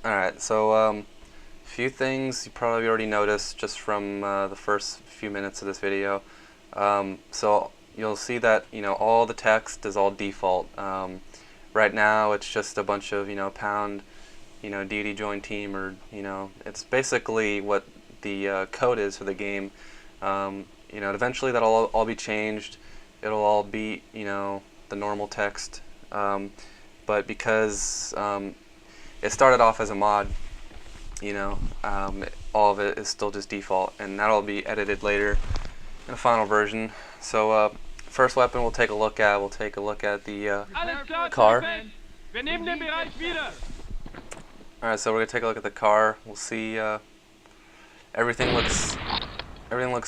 Alright, so a few things you probably already noticed just from the first few minutes of this video. So you'll see that all the text is all default. Right now it's just a bunch of pound deity join team, or it's basically what the code is for the game. Eventually that'll all be changed. It'll all be the normal text, but because it started off as a mod, all of it is still just default, and that'll be edited later in the final version. So first weapon we'll take a look at the car. Alright, so we're gonna take a look at the car. We'll see everything looks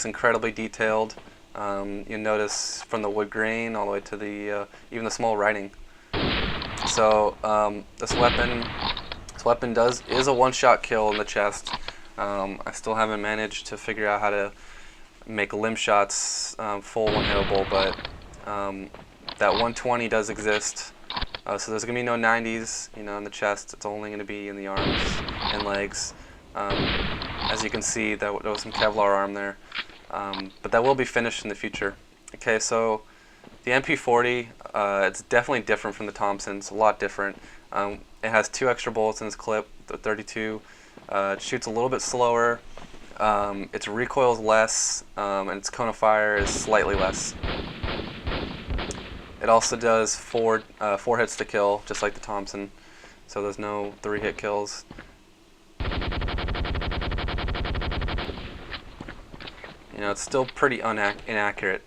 incredibly detailed. You'll notice from the wood grain all the way to the even the small writing. So this weapon is a one-shot kill in the chest. I still haven't managed to figure out how to make limb shots full one-hittable, but that 120 does exist. So there's gonna be no 90s, in the chest. It's only gonna be in the arms and legs. As you can see, there was some Kevlar arm there, but that will be finished in the future. Okay, so the MP40, it's definitely different from the Thompson's, a lot different. It has 2 extra bullets in its clip, the 32. It shoots a little bit slower. Its recoil is less, and its cone of fire is slightly less. It also does 4 hits to kill, just like the Thompson, so there's no 3-hit kills. It's still pretty inaccurate.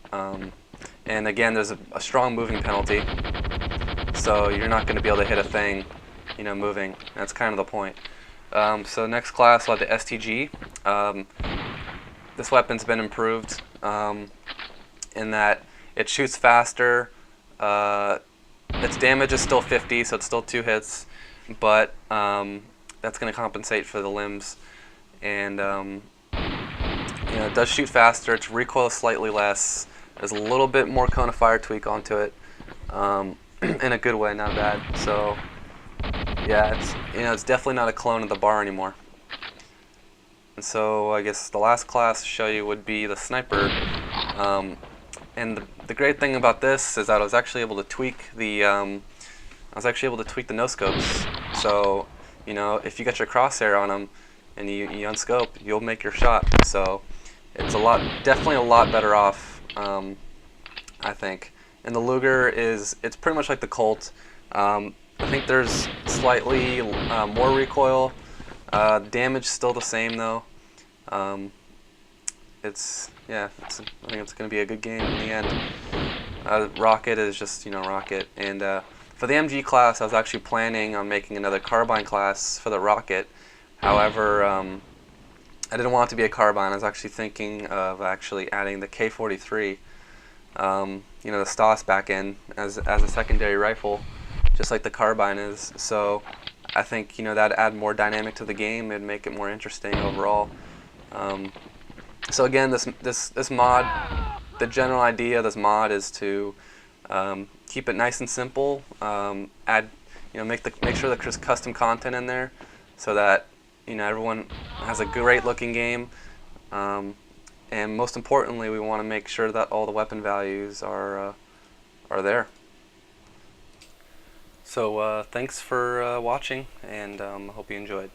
And again, there's a strong moving penalty, so you're not going to be able to hit a thing, moving. That's kind of the point. So next class we'll have the STG. This weapon's been improved in that it shoots faster. Its damage is still 50, so it's still 2 hits, but that's going to compensate for the limbs. And it does shoot faster. Its recoil is slightly less. There's a little bit more cone of fire tweak onto it, in a good way, not bad. So yeah, it's definitely not a clone of the bar anymore. And so I guess the last class to show you would be the sniper. And the great thing about this is that I was actually able to tweak the no scopes. So if you get your crosshair on them and you unscope, you'll make your shot. So it's definitely a lot better off, I think. And the Luger it's pretty much like the Colt. I think there's slightly more recoil. Damage still the same though. I think it's going to be a good game in the end. Rocket is just Rocket, and for the MG class, I was actually planning on making another carbine class for the Rocket. However, I didn't want it to be a carbine. I was actually thinking of adding the K43, the Stas back in as a secondary rifle, just like the carbine is. So I think that'd add more dynamic to the game and make it more interesting overall. So again, this mod, the general idea of this mod is to keep it nice and simple. Make sure that there's custom content in there, so that everyone has a great looking game. And most importantly, we want to make sure that all the weapon values are there. So thanks for watching, and I hope you enjoyed.